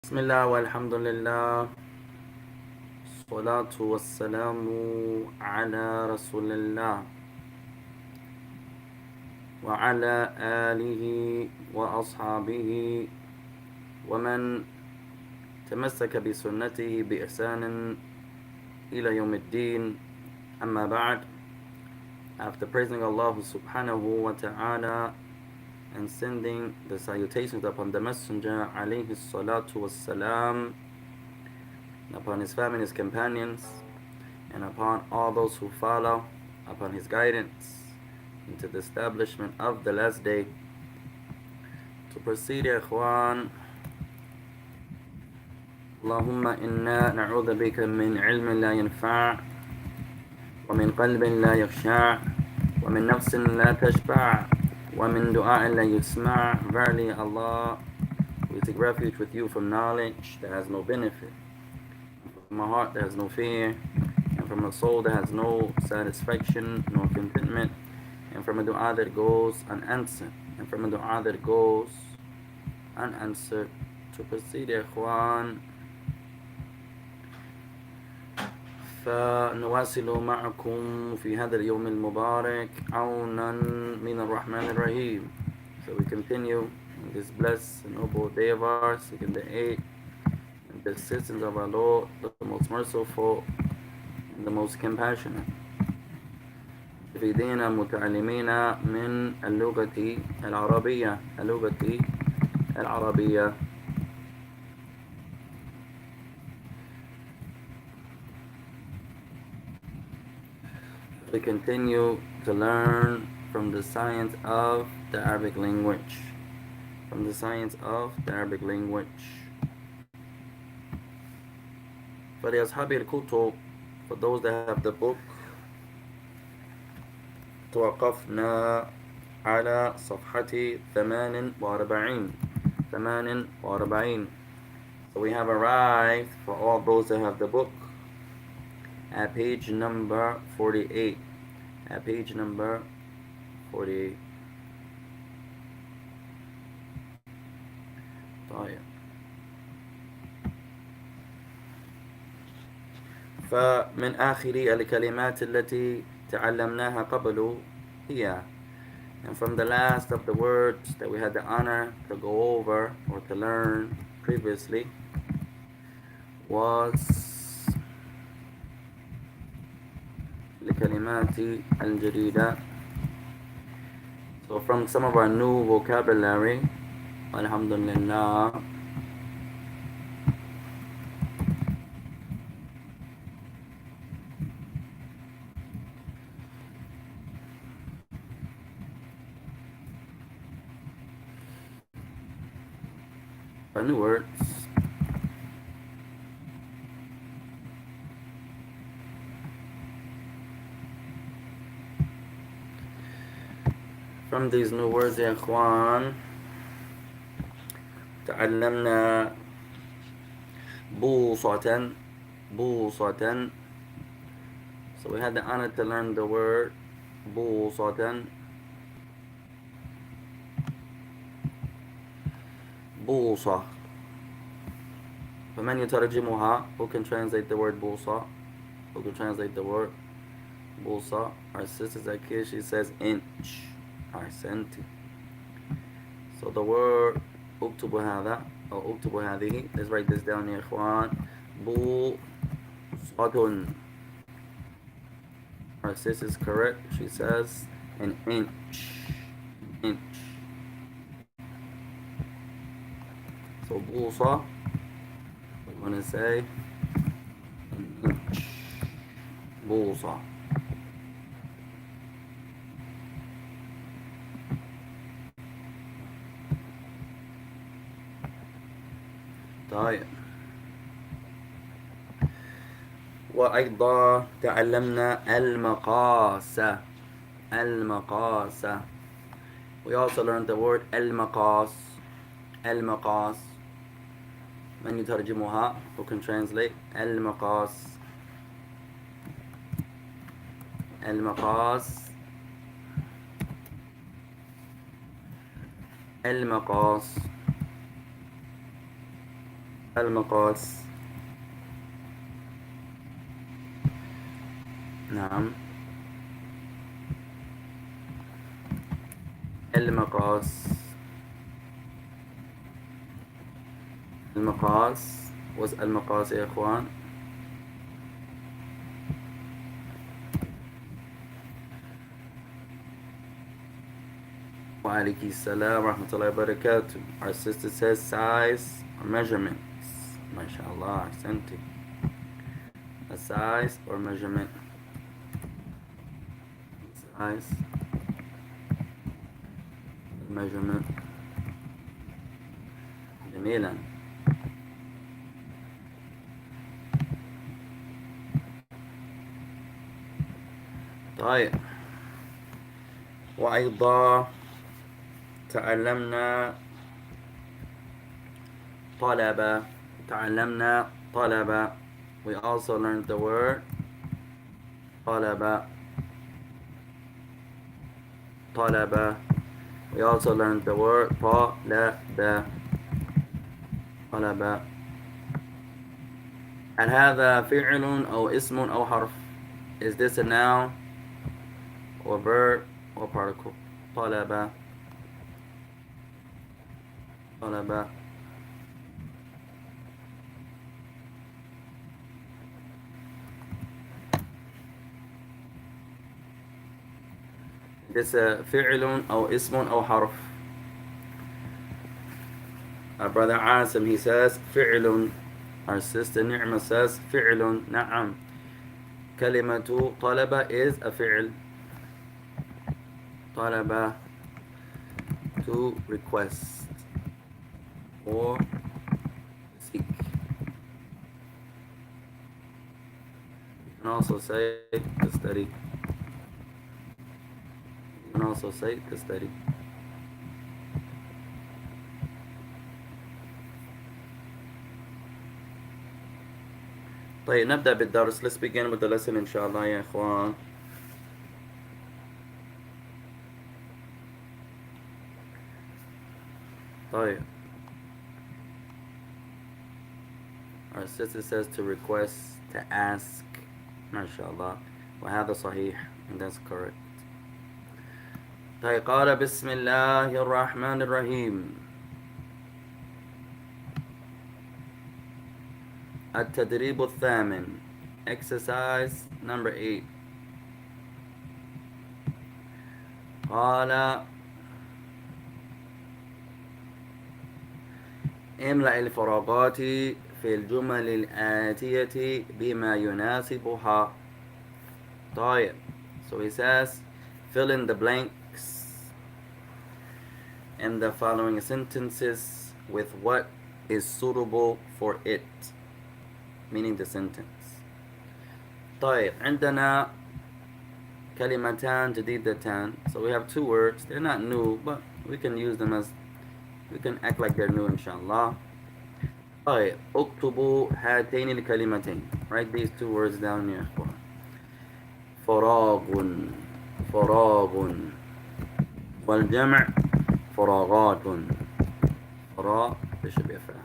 بسم الله والحمد لله الصلاة والسلام على رسول الله وعلى آله وأصحابه ومن تمسك بسنته بإحسان إلى يوم الدين. أما بعد, after praising Allah subhanahu wa ta'ala and sending the salutations upon the Messenger alayhi salatu wassalam, upon his family and his companions, and upon all those who follow upon his guidance into the establishment of the last day. To proceed, يا إخوان, اللهم إنا نعوذ بك من علم لا ينفع ومن قلب لا يخشع ومن نفس لا تشبع ومن دعاء لا يسمع. Verily, Allah, we take refuge with you from knowledge that has no benefit, from a heart that has no fear, and from a soul that has no satisfaction nor contentment, and from a dua that goes unanswered, and from a dua that goes unanswered. To proceed, يا إخوان, فنواصل معكم في هذا اليوم المبارك عونا من الرحمن الرحيم. So we continue in this blessed and noble day of ours, seeking the aid and the assistance of our Lord, the most merciful and the most compassionate. مستفيدين متعلمين من اللغة العربية. We continue to learn from the science of the Arabic language. From the science of the Arabic language. فلأصحاب الكتب, for those that have the book, توقفنا على صفحة 48. So we have arrived, for all those that have the book, at page number 48. At page number 48. طيب. فمن آخر الكلمات التي تعلمناها قبل هي, and from the last of the words that we had the honor to go over or to learn previously was الكلمات الجديدة. So from some of our new vocabulary, alhamdulillah, our new words. From these new words, يا إخوان, تعلمنا بوصة. So we had the honor to learn the word بوصة. بوصة. فمن يترجمها? Who can translate the word بوصة? Who can translate the word بوصة? Our sister Zakia, she says inch. أحسنتي. So the word اكتبوا هذا أو اكتبوا هذه. Let's write this down يا إخوان. بوصة. Our sis is correct. She says an inch. So بوصة, we want to say an inch. بوصة. طيب. وأيضا تعلمنا المقاس. We also learned the word المقاس. من يترجمها? Who can translate المقاس? المقاس. نعم. المقاس. المقاس. المقاس يا إخوان. وعليكم السلام ورحمة الله وبركاته. Our sister says size or measurements. ما شاء الله أحسنتي. A size or measurement. Size. Measurement. جميلا. طيب، وأيضا تعلمنا طلب. تعلمنا طلب. We also learned the word طلب. طلب. We also learned the word طلب. طلب. هل هذا فعل أو اسم أو حرف؟ Is this a noun or verb or particle? طلب. طلب. This فعل أو اسم أو حرف. Our brother Asim, he says فعل. Our sister Ni'ma says فعل. نعم. كلمة طلب is a فعل. طلب, to request or seek. You can also say to study. You can also say to study. طيب نبدأ بالدرس. Let's begin with the lesson إن شاء الله يا إخوان. طيب. Our sister says to request, to ask. ما شاء الله. وهذا صحيح, and that's correct. طيب قال بسم الله الرحمن الرحيم. التدريب الثامن. Exercise number 8. قال املأ الفراغات في الجمل الآتية بما يناسبها. طيب. So he says fill in the blanks in the following sentences with what is suitable for it, meaning the sentence. طيب عندنا كلمتان جديدتان. So we have two words. They're not new, but we can use them as, we can act like they're new inshallah. طيب اكتبوا هاتين الكلمتين. Write these two words down يا إخوان. فراغ. فراغ. والجمع فراغات. فراغ بشبه فعل.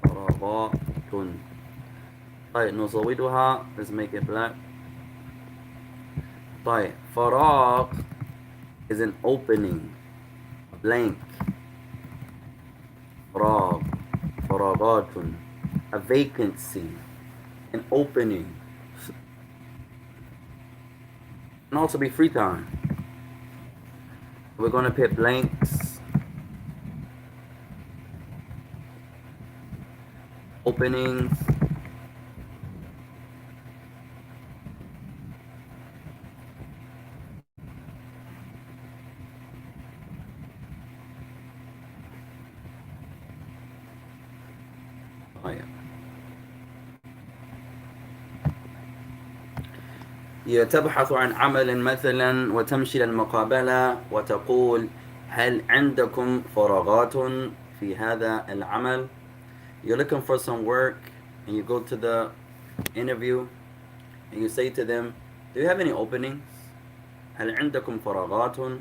فراغات. طيب نصوتها. Let's make it black. طيب فراغ is an opening, blank. فراغ. فراغات, a vacancy, an opening. Can also be free time. We're going to put blanks, openings, تبحث عن عمل مثلا وتمشي للمقابلة وتقول هل عندكم فراغات في هذا العمل. You're looking for some work and you go to the interview and you say to them, do you have any openings? هل عندكم فراغات? Do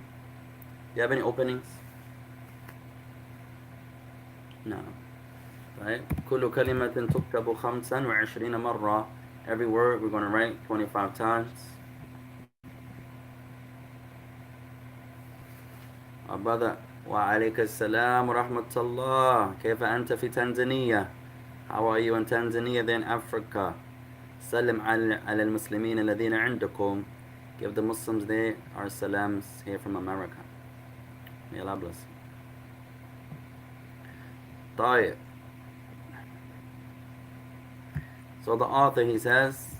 you have any openings? No. طيب كل كلمة تكتب 25 مرة. Every word we're going to write 25 times. Our brother, وعليك السلام ورحمة الله. كيف أنت في تنزانيا? How are you in Tanzania then Africa? سلم على المسلمين الذين عندكم. Give the Muslims there our salams here from America. May Allah bless you. طيب. So the author he says,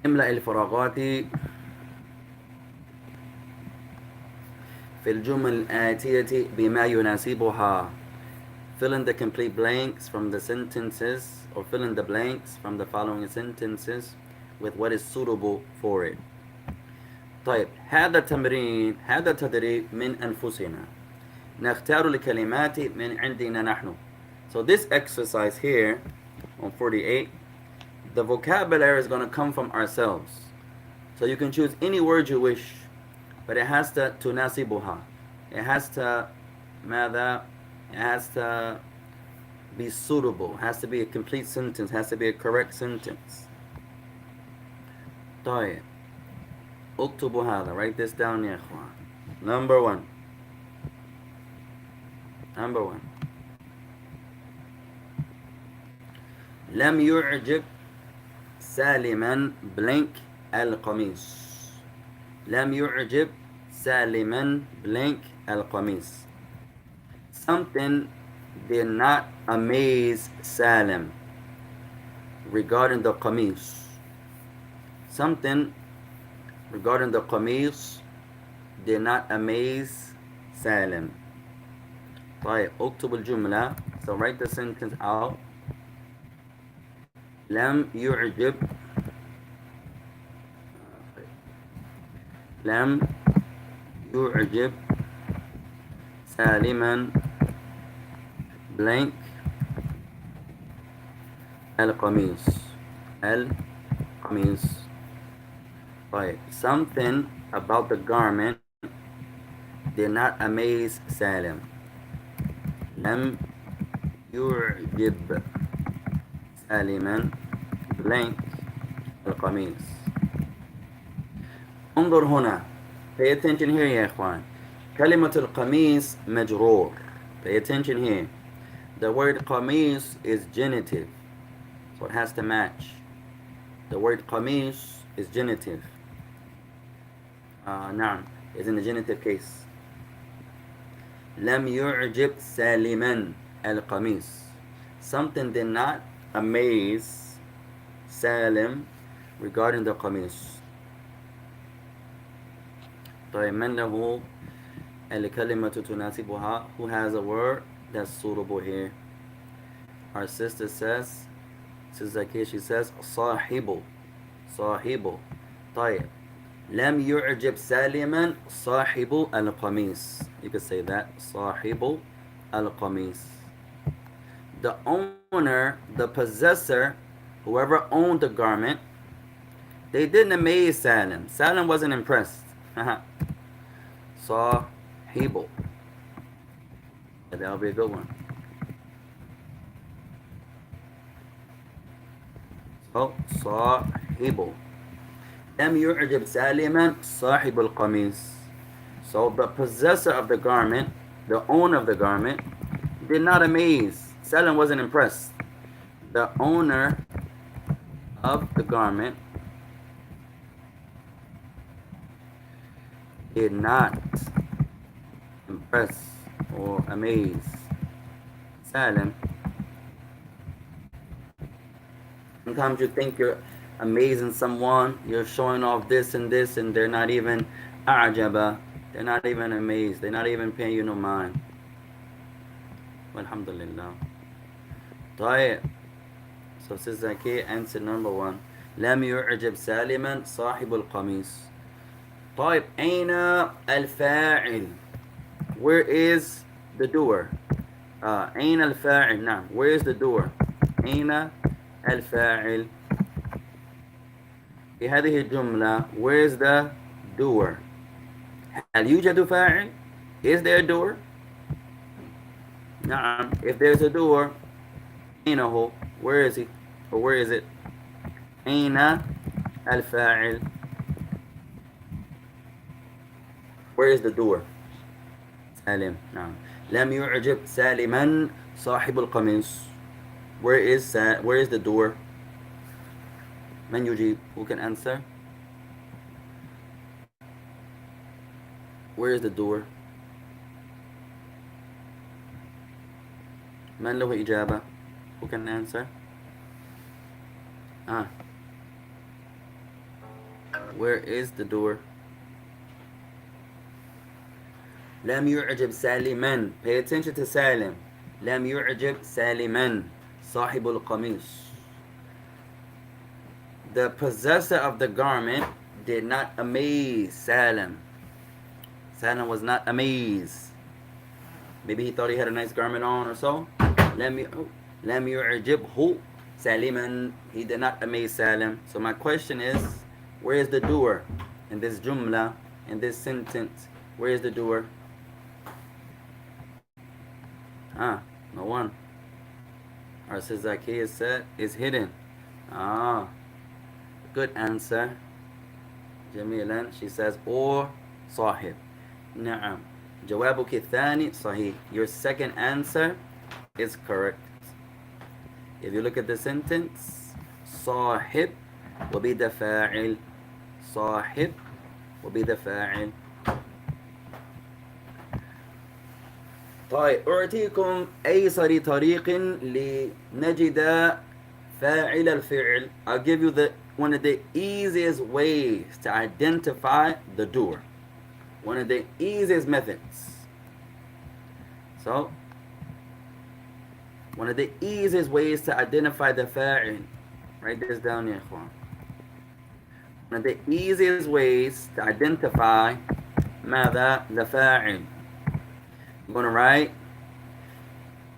املأ الفراغات في الجمل الآتية بما يناسبها. Fill in the complete blanks from the sentences, or fill in the blanks from the following sentences with what is suitable for it. طيب هذا تدريب من أنفسنا. نختار الكلمات من عندنا نحن. So this exercise here on 48, the vocabulary is going to come from ourselves. So you can choose any word you wish, but it has to تناسبها. It has to ماذا? It has to be suitable. It has to be a complete sentence. It has to be a correct sentence. طيب اكتبوا هذا. Write this down يا إخوان. Number one. لم يعجب سالما blank القميص. لم يعجب سالما blank القميص. Something did not amaze Salim regarding the qamis. Something regarding the qamis did not amaze Salim. طيب اكتب الجملة. So write the sentence out. لم يعجب سالما blank القميص. طيب something about the garment did not amaze Salim. لم يعجب سالما blank القميص. انظر هنا. Pay attention here يا إخوان. كلمة القميص مجرور. Pay attention here. The word قميص is genitive, so it has to match. The word قميص is genitive. نعم, is in the genitive case. لم يعجب سالما القميص. Something did not amaze Salim regarding the قميص. طيب من له الكلمة تناسبها? Who has a word that's suitable here? Our sister says, Sister Zakiya, she says صاحب. طيب لم يعجب سالما صاحب القميص. You could say that. صاحب القميص. The owner, the possessor, whoever owned the garment, they didn't amaze Salim. Salim wasn't impressed. صاحب. That'll be a good one. So صاحب. لم يعجب سالما صاحب القميص. So the possessor of the garment, the owner of the garment, did not amaze. Salim wasn't impressed. The owner of the garment did not impress or amaze Salim. Sometimes you think you're amazing someone, you're showing off this and this, and they're not even a'jaba, they're not even amazed, they're not even paying you no mind. Alhamdulillah. طيب. So Sister Zakiya answer number one. لم يعجب سالما صاحب القميص. طيب أين الفاعل? Where is the doer? أين الفاعل? نعم. Where is the doer? أين الفاعل؟ في هذه الجملة where is the doer؟ هل يوجد فاعل؟ Is there a door? نعم. If there's a door, أينه? Where is he? Or where is it? أين الفاعل? Where is the door? سالم. نعم. لم يعجب سالما صاحب القميص. Where is the door? من يجيب? Who can answer? Where is the door? من له إجابة? Who can answer? Ah. Where is the door? لم يعجب سالما. Pay attention to سالم. لم يعجب سالما صاحب القميص. The possessor of the garment did not amaze Salim. Salim was not amazed. Maybe he thought he had a nice garment on or so. لم يعجبه سالما. He did not amaze Salim. So my question is, where is the doer in this jumla, in this sentence? Where is the doer? Ah, no one. Our says Zacchaeus said is hidden. Ah, good answer. جميلا. She says or صاحب. نعم. جوابك الثاني صحيح. Your second answer is correct. If you look at the sentence, صاحب will be the فاعل. صاحب will be the فاعل. طيب أعطيكم أيسر طريق لنجد فاعل الفعل. I'll give you one of the easiest ways to identify the doer. One of the easiest methods. So, one of the easiest ways to identify the fa'il. Write this down, ya ikhwan. One of the easiest ways to identify ماذا the fa'il. I'm going to write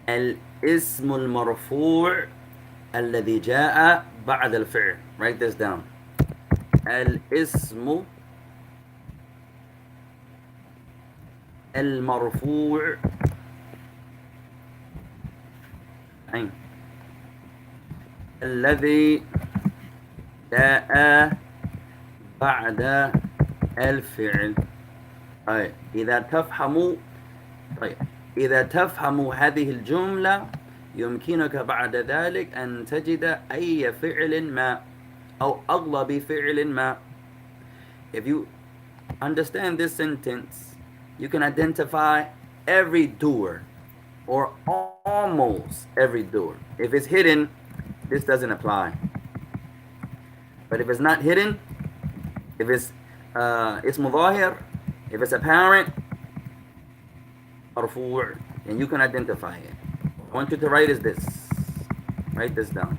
الاسم المرفوع الذي جاء بعد الفعل. Write this down. الاسم المرفوع الذي جاء بعد الفعل. طيب إذا تفهم هذه الجملة يمكنك بعد ذلك أن تجد أي فعل ما أو أغلب فعل ما. If you understand this sentence, you can identify every doer or almost every doer. If it's hidden, this doesn't apply. But if it's not hidden, if it's مظاهر, if it's apparent, مرفوع, and you can identify it. I want you to write this. Write this down.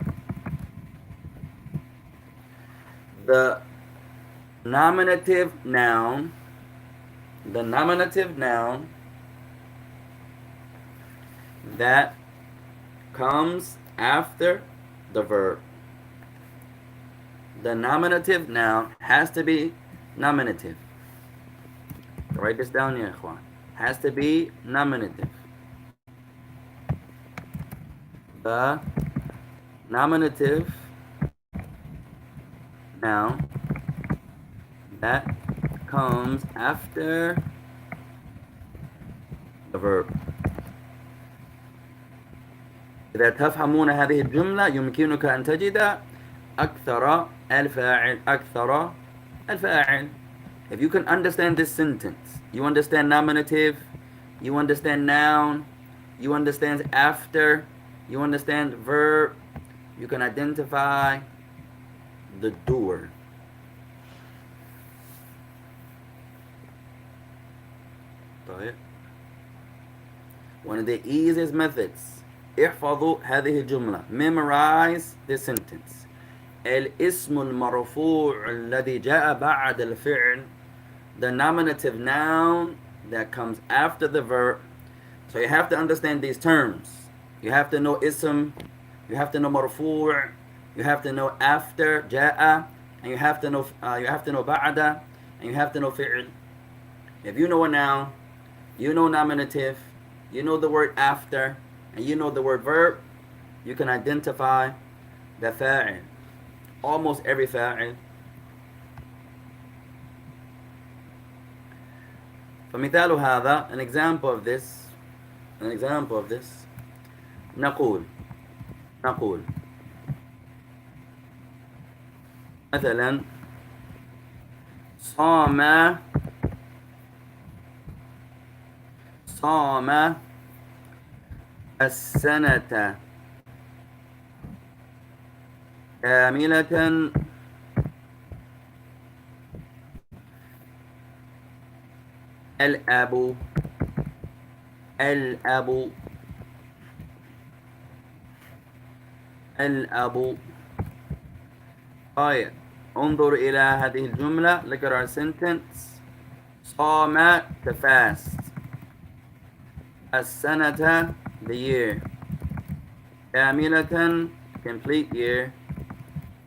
The nominative noun that comes after the verb. The nominative noun has to be nominative. Write this down, ya ikhwan. Has to be nominative. The nominative noun that comes after the verb. إذا تفهمون هذه الجملة يمكنك أن تجد أكثر الفاعل. If you can understand this sentence, you understand nominative, you understand noun, you understand after, you understand verb, you can identify the doer. One of the easiest methods. احفظوا هذه الجملة. Memorize this sentence. الاسم المرفوع الذي جاء بعد الفعل. The nominative noun that comes after the verb. So you have to understand these terms. You have to know ism, you have to know marfu', you have to know after جاء, and you have to know بعد, and you have to know fi'l. If you know a noun, you know nominative, you know the word after, and you know the word verb, you can identify the fa'il. Almost every fa'il. فمثال هذا, an example of this, نقول نقول مثلا صام صام السنة كاملة الأب الأب الأب. طيب انظر إلى هذه الجملة. Look at our sentence. صام the fast, السنة the year, كاملة complete year,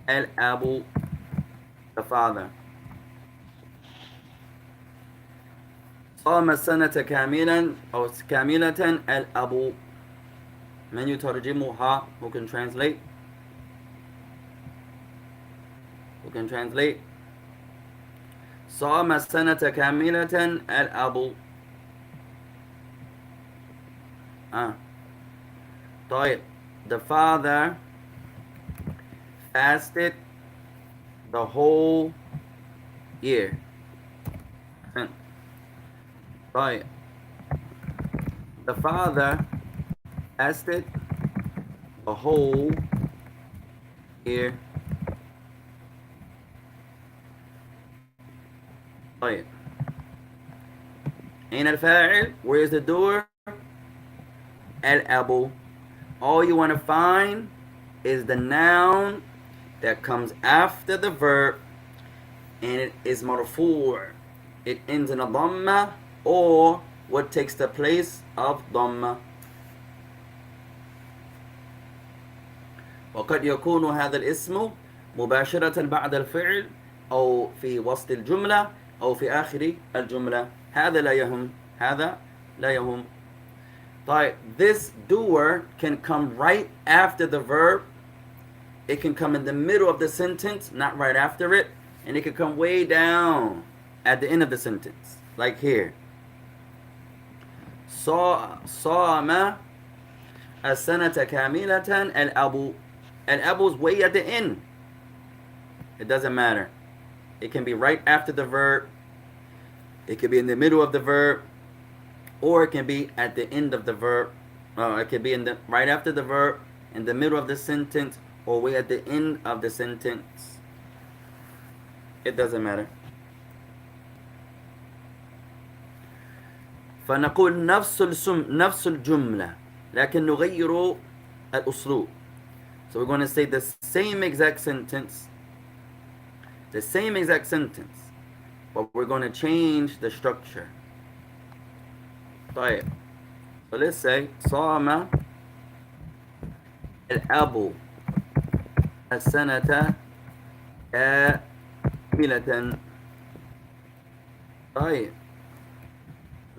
الأب the father. صام السنة كاملا أو كاملة الأب. من يترجمها? Who can translate? Who can translate? صام السنة كاملة الأب. طيب, the father fasted the whole year. طيب, the father fasted the whole year. طيب, أين الفاعل? Where is the doer? الأب. All you want to find is the noun that comes after the verb, and it is marfu'. It ends in a dhamma, or what takes the place of dhamma. وقد يكون هذا الاسم مباشرة بعد الفعل أو في وسط الجملة أو في آخر الجملة. هذا لا يهم. هذا لا يهم. طيب, this doer can come right after the verb. It can come in the middle of the sentence, not right after it. And it can come way down at the end of the sentence, like here. صام السنة كاملة الأب. الأب is way at the end. It doesn't matter. It can be right after the verb. It can be in the middle of the verb, or it can be at the end of the verb. It can be right after the verb, in the middle of the sentence, or way at the end of the sentence. It doesn't matter. فنقول نفس الجملة لكن نغير الأسلوب. So we're going to say the same exact sentence, but we're going to change the structure. طيب, so let's say صام الأب السنة كاملة. طيب,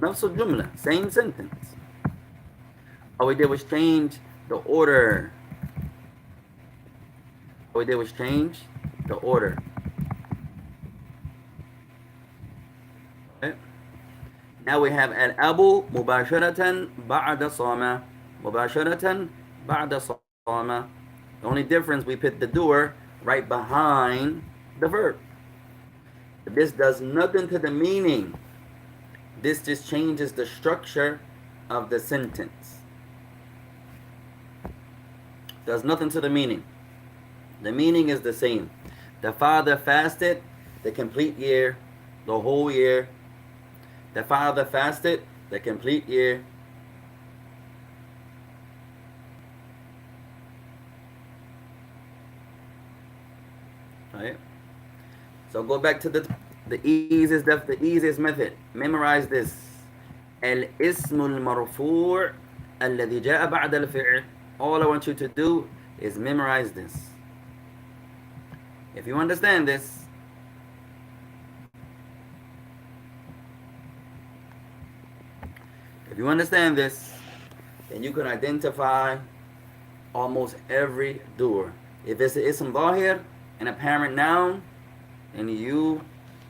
نفس الجملة, same sentence. All we did was change the order. Okay. Now we have الأب مباشرة بعد صام. مباشرة بعد صام. The only difference, we put the doer right behind the verb. This does nothing to the meaning. This just changes the structure of the sentence. Does nothing to the meaning. The meaning is the same. The father fasted the complete year, the whole year. The father fasted the complete year. Right? So go back to the easiest method. Memorize this. الاسم المرفوع الذي جاء بعد الفعل. All I want you to do is memorize this. If you understand this, If you understand this, then you can identify almost every doer. If it's an ism zahir, an apparent noun, and you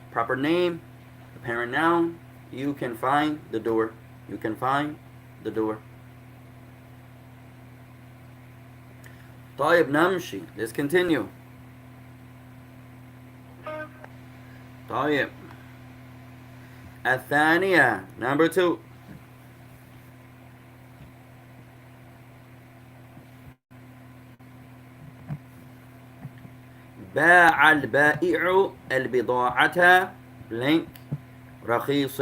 proper name, apparent noun, you can find the doer. You can find the doer. طيب نمشي. Let's continue. طيب الثانية, number 2. باع البائع البضاعة blank رخيص.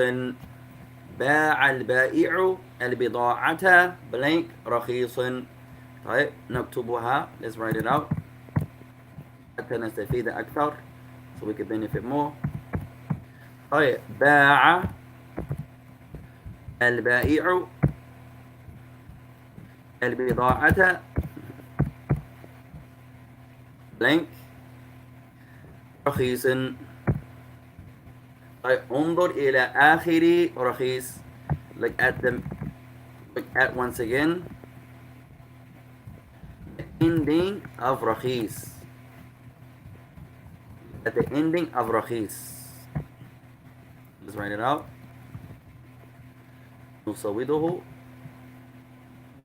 باع البائع البضاعة blank رخيص. طيب نكتبها. Let's write it out حتى نستفيد أكثر, so we can benefit more. طيب باع البائع البضاعة blank رخيص. طيب انظر إلى آخر رخيص. Look at once again the ending of رخيص. At the ending of رخيص. Let's write it out. نصوده.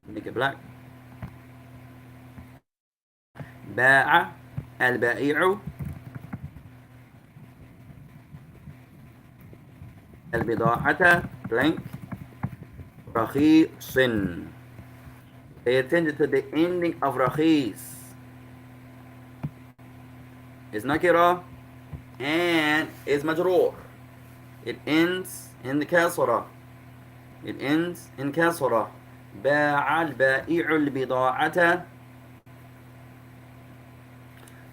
Make it black. باع البائع البضاعة blank رخيص. Pay attention to the ending of رخيص. It's nakira and it's majroor. It ends in the kasra. It ends in kasra. باع البائع البضاعة.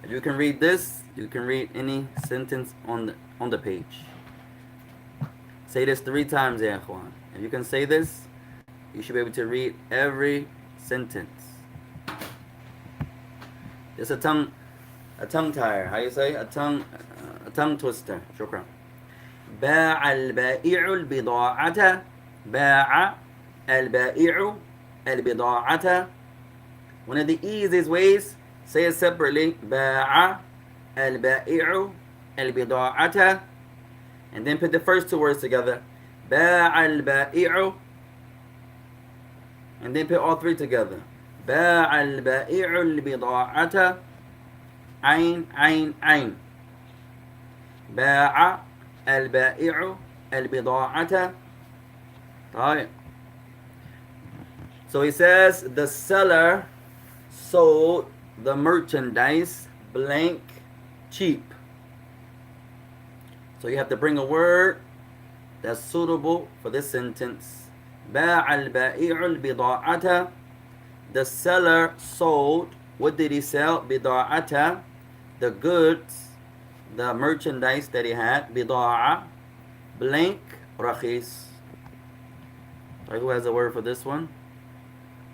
If you can read this, you can read any sentence on the page. Say this 3 times, ya ikhwan. If you can say this, you should be able to read every sentence. It's a tongue tire. How you say? A tongue twister. شكرا. باع البائع البضاعة. باع البائع البضاعة. One of the easiest ways, say it separately. باع البائع البضاعة. And then put the first 2 words together. باع البائع. And then put all 3 together. باع البائع البضاعة. عين عين عين. باع البائع البضاعة. طيب. So he says the seller sold the merchandise blank cheap. So you have to bring a word that's suitable for this sentence. باع البائع البضاعة. The seller sold. What did he sell? بضاعة. The goods, the merchandise that he had. بضاعة blank رخيص. Right, who has a word for this one?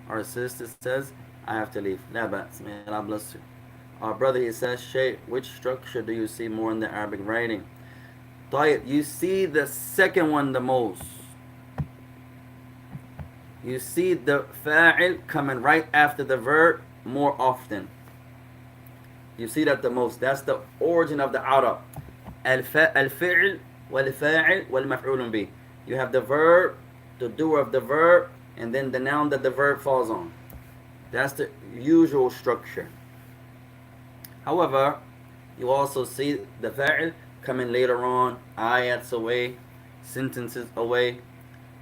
Our sister says, I have to leave. لا بأس. May Allah bless you. Our brother, he says, Shaykh, which structure do you see more in the Arabic writing? طيب, you see the second one the most. You see the fa'il coming right after the verb more often. You see that the most. That's the origin of the Arab. Al-fi'l wal-fa'il wal-maf'ulun bih. You have the verb, the doer of the verb, and then the noun that the verb falls on. That's the usual structure. However, you also see the fa'il coming later on, ayats away, sentences away.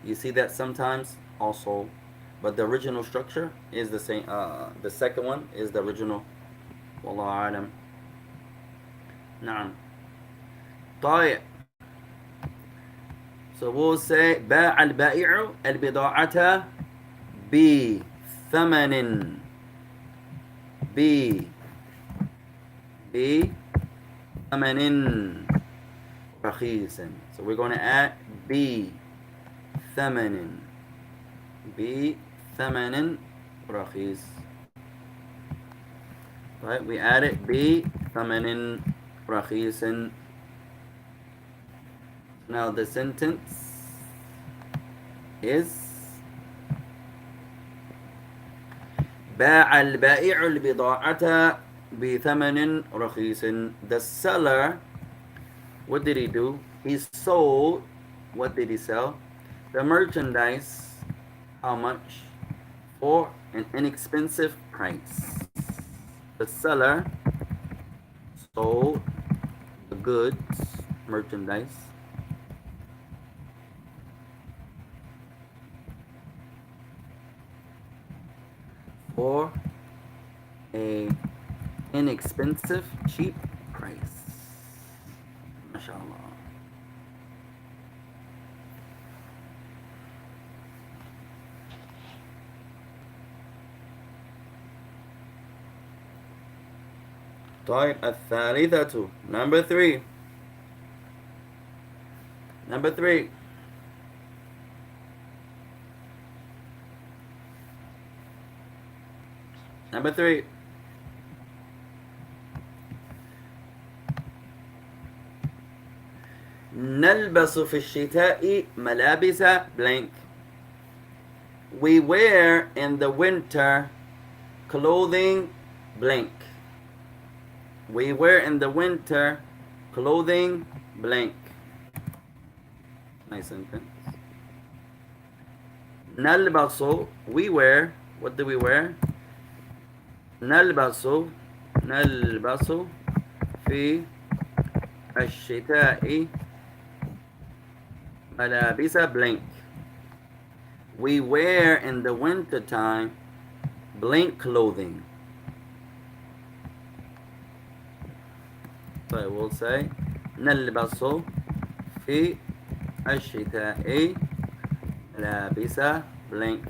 You see that sometimes also, but the original structure is the same. The second one is the original. Wallahu alam. Naam. طيب. So we'll say باع البائع البضاعة بثمن بثمن رخيص. So we're going to add بثمن رخيص. Right, we added بثمن رخيص. Now the sentence is باع البائع البضاعة بثمن رخيص. The seller, what did he do? He sold, what did he sell? The merchandise, how much? For an inexpensive price. The seller sold the goods, merchandise, for a inexpensive, cheap price. MashaAllah. طيب الثالثة, number three. Number three. Number three. نلبس في الشتاء ملابس blank. We wear in the winter clothing blank. We wear in the winter clothing blank. Nice sentence. نلبس, we wear, what do we wear? نلبس في الشتاء ملابس blank. We wear in the winter time blank clothing. So we'll say نلبس في الشتاء ملابس blank.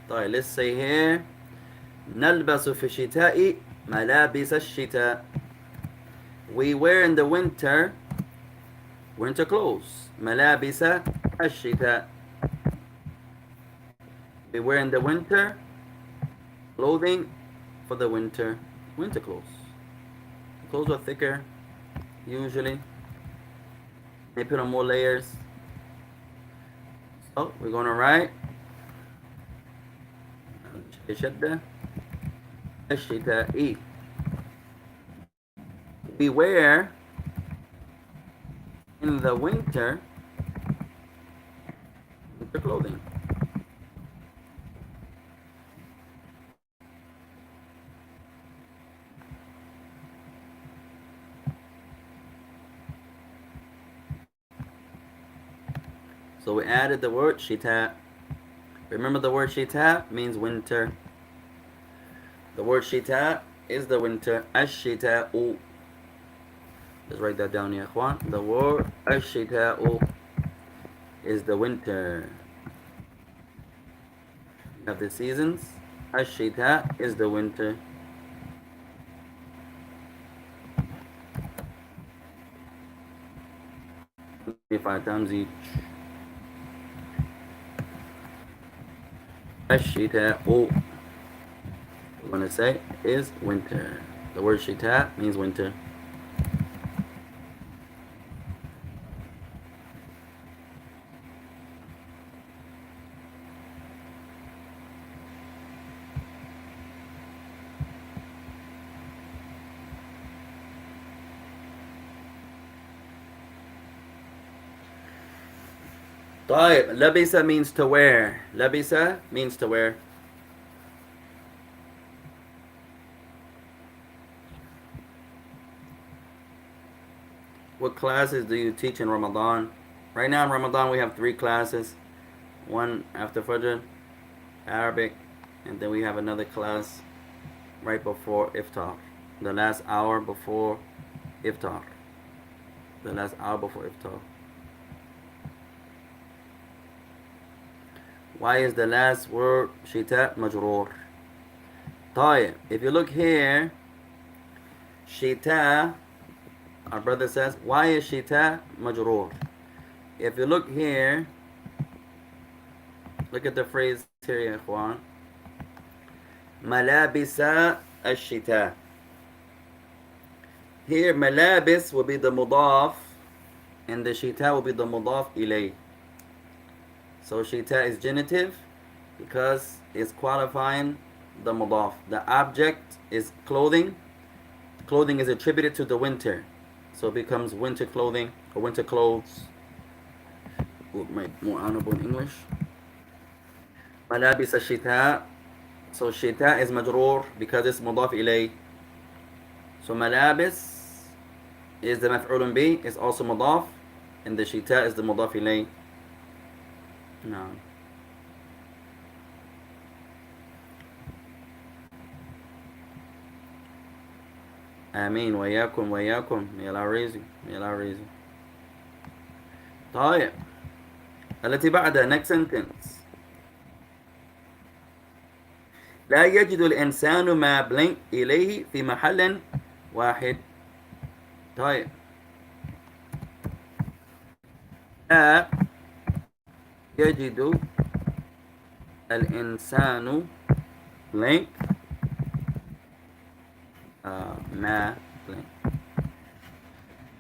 طيب let's say here نلبس في الشتاء ملابس الشتاء. We wear in the winter clothes. ملابس الشتاء. We wear in the winter clothing for the winter clothes. Clothes are thicker usually. They put on more layers. So we're going to write شدة الشتاء. We wear in the winter clothing. So we added the word shita. Remember, the word shita means winter. The word shita is the winter. Ash-shita'u. Let's write that down, ya ikhwan. The word ash-shita'u is the winter. You have the seasons. Ash-shita is the winter. Five times each. Ash-shita'u, we're going to say, is winter. The word shita means winter. طيب, labisa means to wear. Labisa means to wear. What classes do you teach in Ramadan? Right now in Ramadan we have 3 classes. One after Fajr, Arabic, and then we have another class right before Iftar. The last hour before Iftar. The last hour before Iftar. Why is the last word shita majroor? طيب, if you look here, shita, our brother says, why is shita majroor? If you look here, look at the phrase here, ya ikhwan. Malabisa al-shita. Here, malabis will be the mudaf, and the shita will be the mudaf ilay. So shita is genitive because it's qualifying the mudaf. The object is clothing. Clothing is attributed to the winter, so it becomes winter clothing or winter clothes. More honorable in English. ملابس الشتاء. So shita is majroor because it's mudaf ilay. So malabis is the maf'ulun bi, is also mudaf, and the shita is the mudaf ilay. No. آمين وياكم وياكم. May Allah raise you. May Allah raise you. طيب. التي بعدها next sentence. لا يجد الإنسان ما بلنك إليه في محل واحد. طيب. لا يجد الإنسان blank ما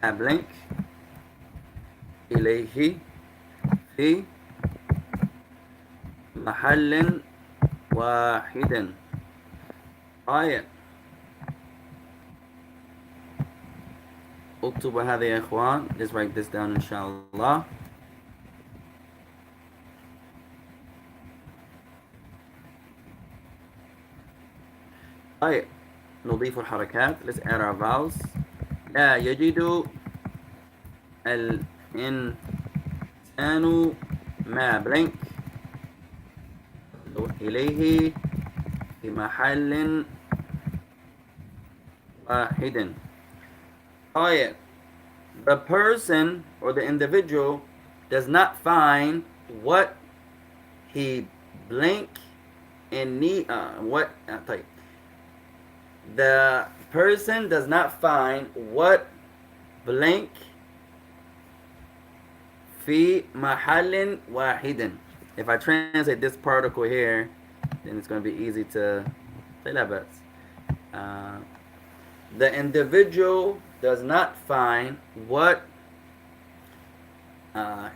blank إليه في محل واحد. طيب اكتبوا هذا يا إخوان. Let's write this down إن شاء الله. طيب نضيف الحركات. Let's add our vowels. لا يجد الإنسان ما blank إليه في محل واحد. طيب the person or the individual does not find what he blank in need طيب the person does not find what blank في محل واحد. If I translate this particle here, then it's going to be easy to say that. But the individual does not find what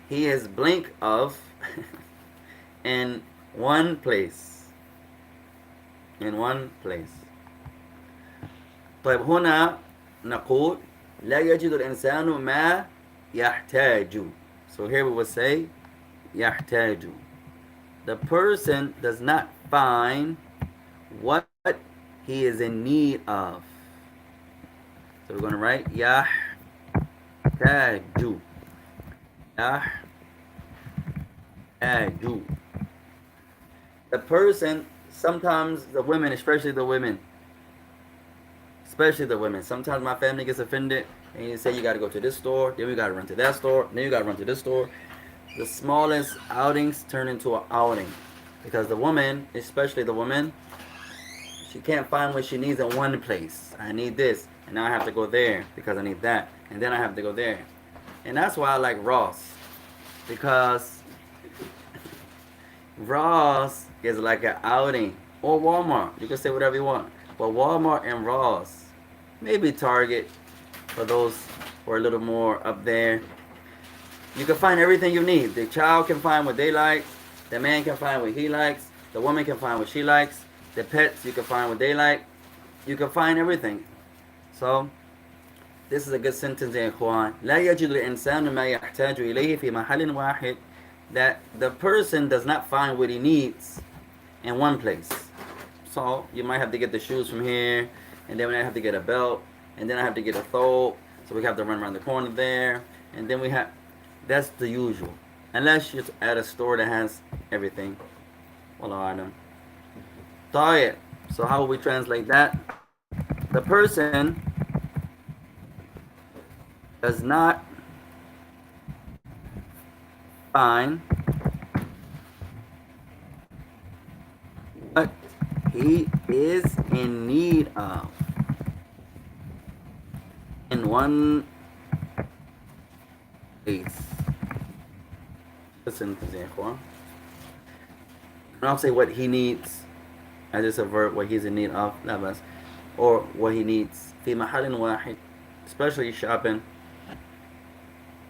he is blank of in one place. In one place. طيب هنا نقول لا يجد الإنسان ما يحتاج. So here we will say يحتاج. The person does not find what he is in need of. So we're going to write يحتاج. يحتاج. The person, sometimes the women, especially the women, sometimes my family gets offended and you say you got to go to this store, then we got to run to that store, then you got to run to this store. The smallest outings turn into an outing because the woman, especially the woman, she can't find what she needs in one place. I need this, and now I have to go there because I need that, and then I have to go there. And that's why I like Ross, because Ross is like an outing, or Walmart. You can say whatever you want, but Walmart and Ross, maybe Target for those who are a little more up there. You can find everything you need. The child can find what they like. The man can find what he likes. The woman can find what she likes. The pets, you can find what they like. You can find everything. So, this is a good sentence يا إخوان. لا يجد الإنسان ما يحتاج إليه في محل واحد. That the person does not find what he needs in one place. So, you might have to get the shoes from here, and then I have to get a belt, and then I have to get a thobe. So we have to run around the corner there, and then we have... That's the usual. Unless you're at a store that has everything. Wallahu alam. طيب. So how will we translate that? The person does not find what he is in need of in one place. Listen to the Ikhwan. And I'll say what he needs as just a verb, what he's in need of, لا بس, or what he needs في محل واحد, especially shopping.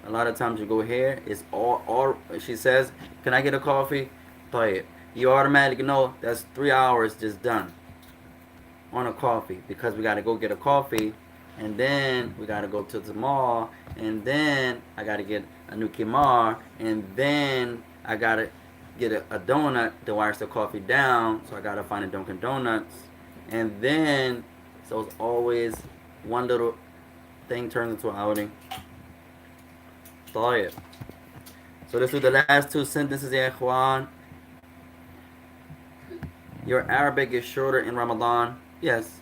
A lot of times you go here, it's all she says, can I get a coffee? طيب. You automatically know that's 3 hours just done on a coffee because we got to go get a coffee and then we got to go to the mall and then I got to get a new kimar and then I got to get a donut to wash the coffee down, so I got to find a Dunkin' Donuts, and then so it's always one little thing turns into an outing. طيب. So let's do the last two sentences, ya ikhwan. Your Arabic is shorter in Ramadan. Yes,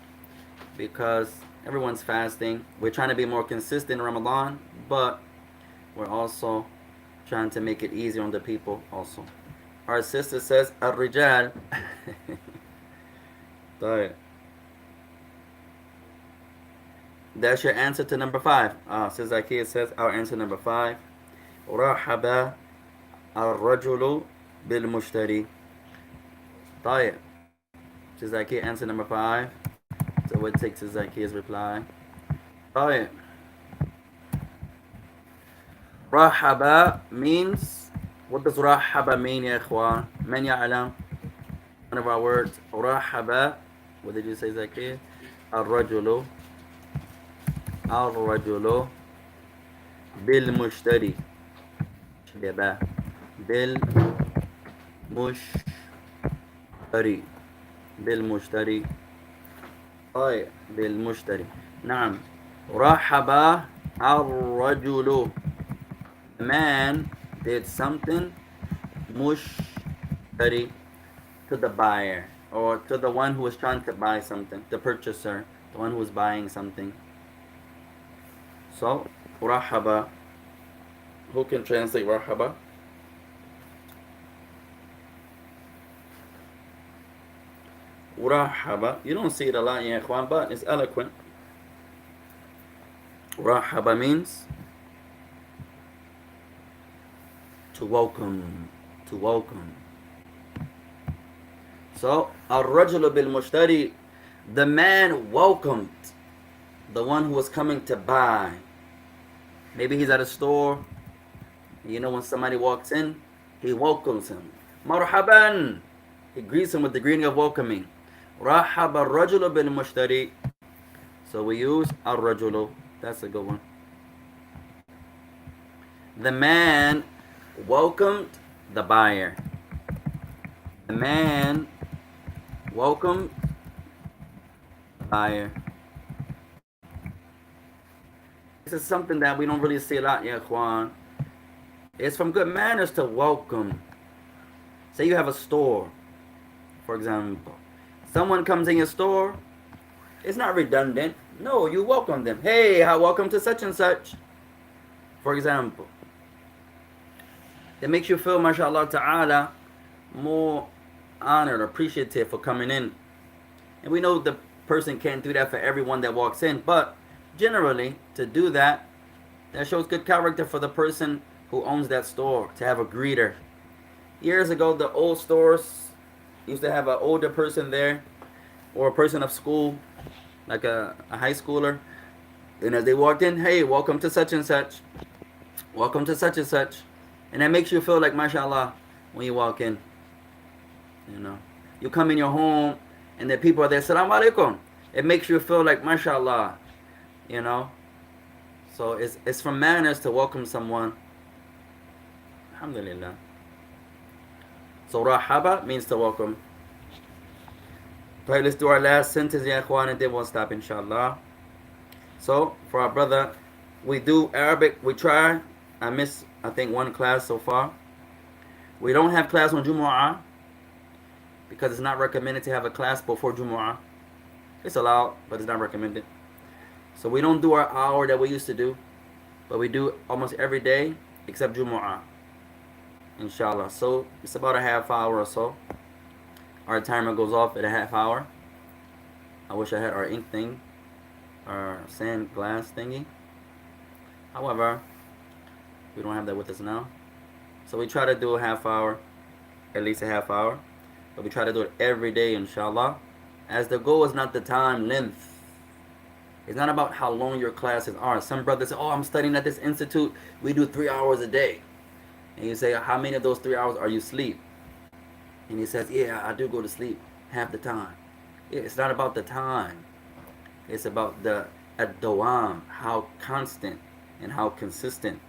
because everyone's fasting. We're trying to be more consistent in Ramadan, but we're also trying to make it easier on the people also. Our sister says, Ar-Rijal. That's your answer to number 5. Says Zakiya says, our answer number 5. رحب الرجل بالمشتري. طيب. Says Zakiya, answer number 5. So what takes Zakiya's reply? طيب. رحب means, what does رحب mean, يا إخوان? من يعلم? One of our words. رحب, what did you say, Zakiya? الرجل الرجل بالمشتري. بالمشتري. بالمشتري. طيب. بالمشتري. نعم. رحب الرجل. The man did something mushtari to the buyer or to the one who was trying to buy something, the purchaser, the one who was buying something. So, rahaba. Who can translate rahaba? Rahaba. You don't see it a lot, ya ikhwan, but it's eloquent. Rahaba means to welcome. To welcome. So, al-rajulu bil-mushtari, the man welcomed the one who was coming to buy. Maybe he's at a store. You know, when somebody walks in, he welcomes him. Marhaban. He greets him with the greeting of welcoming. Rahab al-rajulu bil-mushtari. So we use al-rajulu. That's a good one. The man welcomed the buyer. The man welcomed the buyer. This is something that we don't really see a lot, ya ikhwan. It's from good manners to welcome. Say you have a store, for example. Someone comes in your store, it's not redundant. No, you welcome them. Hey, welcome to such and such. For example. It makes you feel, mashallah ta'ala, more honored, appreciative for coming in. And we know the person can't do that for everyone that walks in, but generally, to do that, that shows good character for the person who owns that store, to have a greeter. Years ago, the old stores used to have an older person there, or a person of school, like a high schooler. And as they walked in, hey, welcome to such and such. Welcome to such and such. And that makes you feel like, mashallah, when you walk in. You know, you come in your home, and the people are there, Assalamu alaikum. It makes you feel like, mashallah, you know. So it's from manners to welcome someone. Alhamdulillah. So rahaba means to welcome. Alright, let's do our last sentence, ya ikhwan, and then we'll stop, inshallah. So, for our brother, we do Arabic. We try. I miss, I think, one class so far. We don't have class on Jumu'ah because it's not recommended to have a class before Jumu'ah. It's allowed, but it's not recommended. So we don't do our hour that we used to do, but we do almost every day except Jumu'ah, inshallah. So it's about a half hour or so. Our timer goes off at a half hour. I wish I had our ink thing, our sand glass thingy. However, we don't have that with us now. So we try to do a half hour, at least a half hour. But we try to do it every day, inshallah. As the goal is not the time length. It's not about how long your classes are. Some brothers say, oh, I'm studying at this institute. We do 3 hours a day. And you say, how many of those 3 hours are you asleep? And he says, yeah, I do go to sleep half the time. Yeah, it's not about the time. It's about the ad-dawam, how constant and how consistent.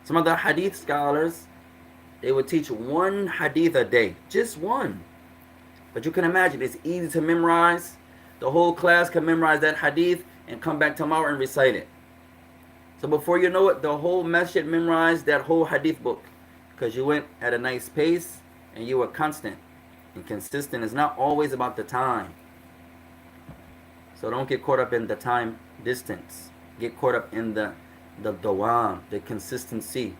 Some of the hadith scholars, they would teach one hadith a day, just one. But you can imagine, it's easy to memorize. The whole class can memorize that hadith and come back tomorrow and recite it. So before you know it, the whole masjid memorized that whole hadith book, because you went at a nice pace and you were constant and consistent. It's not always about the time. So don't get caught up in the time distance. Get caught up in the dawam, the consistency.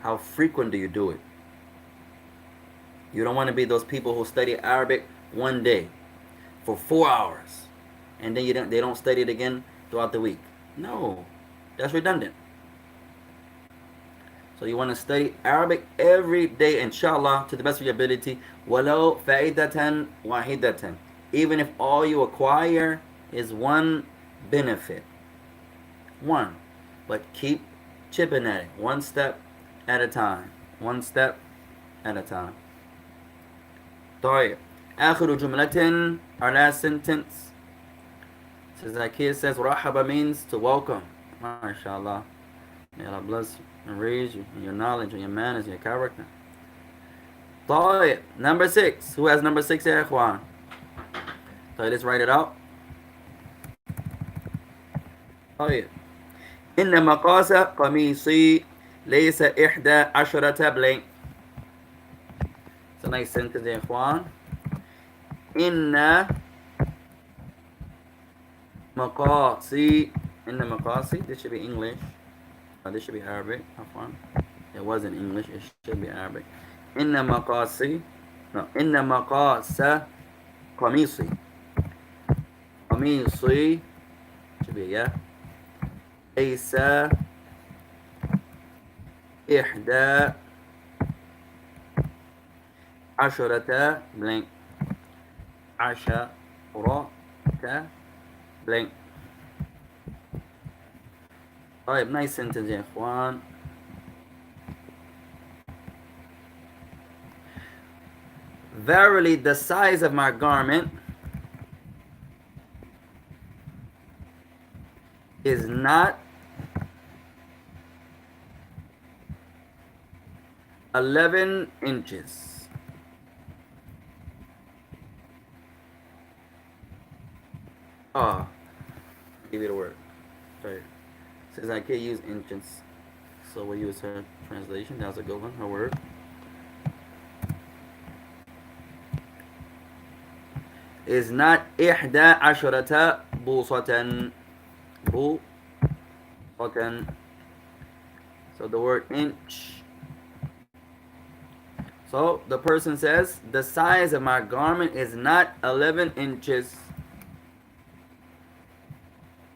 How frequent do you do it? You don't want to be those people who study Arabic one day for 4 hours and then they don't study it again throughout the week. No, that's redundant. So you want to study Arabic every day, inshallah, to the best of your ability. Walau fa'idatan wahidatan. Even if all you acquire is one benefit. One. But keep chipping at it. One step at a time. One step at a time. طيب. آخر جملة, our last sentence. Says Zacchaeus says, Rahaba means to welcome. MashaAllah. May Allah bless you and raise you in your knowledge and your manners and your character. طيب. Number 6. Who has number 6 يا إخوان? طيب, let's write it out. طيب. إن مقاس قميصي ليس 11 blank. It's a nice sentence يا إخوان. إن مقاسي. إن مقاسي. This should be English. This should be Arabic. It wasn't English. It should be Arabic. إن مقاسي. No. إن مقاس قميصي. قميصي. Should be yeah. ليس 11 blank. 10 blank. طيب, nice sentence يا إخوان. Verily, the size of my garment is not 11 inches. Give you the word. Sorry. Says I can't use inches, so we'll use her translation. That's a good one. Her word. Is not 11 بوصة. بوصة. So the word inch. So the person says, the size of my garment is not 11 inches.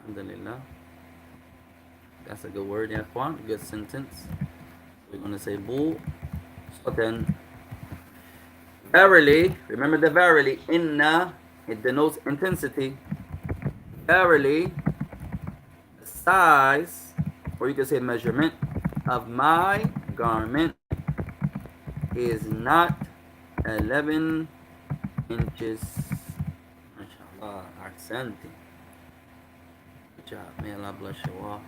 Alhamdulillah. That's a good word, yeah, Juan. Good sentence. We're going to say bu. Soten. Verily, remember the verily. Inna, it denotes intensity. Verily, the size, or you can say measurement, of my garment is not 11 inches. MashaAllah, Ahsanti. Good job. May Allah bless you all.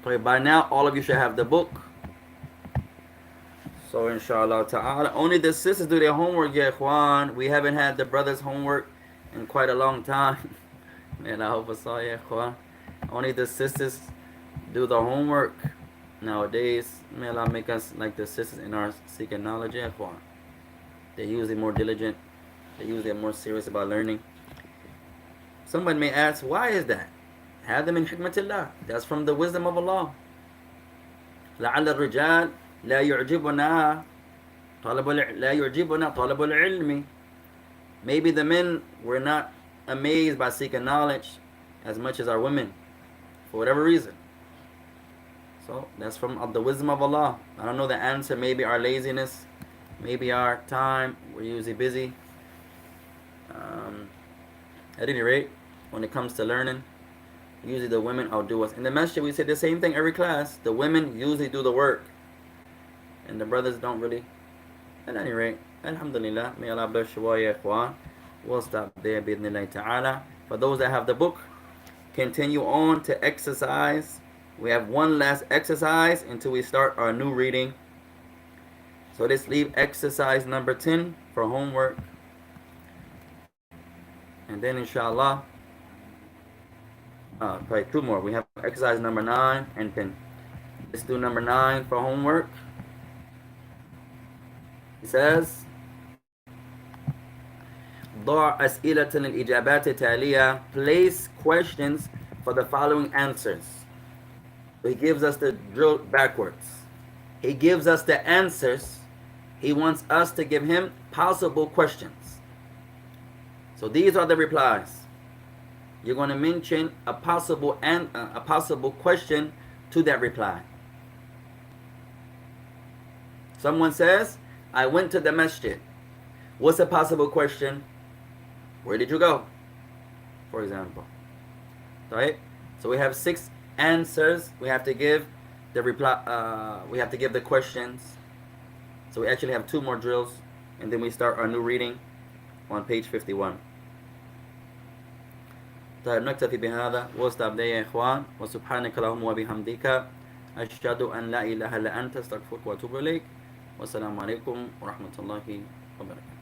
So by now, all of you should have the book. So inshallah ta'ala, only the sisters do their homework, ya ikhwan. We haven't had the brothers' homework in quite a long time. Man, I hope I saw ya ikhwan. Only the sisters do the homework nowadays. May Allah make us like the sisters in our seeking knowledge, ya ikhwan. They're usually more diligent. They usually are more serious about learning. Someone may ask, why is that? هذا من حكمة الله. That's from the wisdom of Allah. لعل الرجال لا يعجبنا طلب العلم. Maybe the men were not amazed by seeking knowledge as much as our women, for whatever reason. So that's from the wisdom of Allah. I don't know the answer. Maybe our laziness, maybe our time. We're usually busy. At any rate, when it comes to learning, usually the women outdo us. In the masjid, we say the same thing every class. The women usually do the work, and the brothers don't really. At any rate, alhamdulillah, may Allah bless you all, ya ikhwan. We'll stop there, bidnillahi ta'ala. For those that have the book, continue on to exercise. We have one last exercise until we start our new reading. So let's leave exercise number 10 for homework. And then inshallah, probably two more. We have exercise number 9 and 10. Let's do number 9 for homework. It says, ضع أسئلة الإجابات التالية. Place questions for the following answers. So he gives us the drill backwards. He gives us the answers. He wants us to give him possible questions. So these are the replies. You're going to mention a possible question to that reply. Someone says, I went to the masjid. What's a possible question? Where did you go? For example. Right? So we have 6 answers. We have to give the reply. We have to give the questions. So we actually have 2 more drills, and then we start our new reading on page 51. طيب نكتفي بهذا واستبدأ يا إخوان وسبحانك اللهم وبحمدك أشهد أن لا إله إلا أنت أستغفرك وأتوب إليك والسلام عليكم ورحمة الله وبركاته.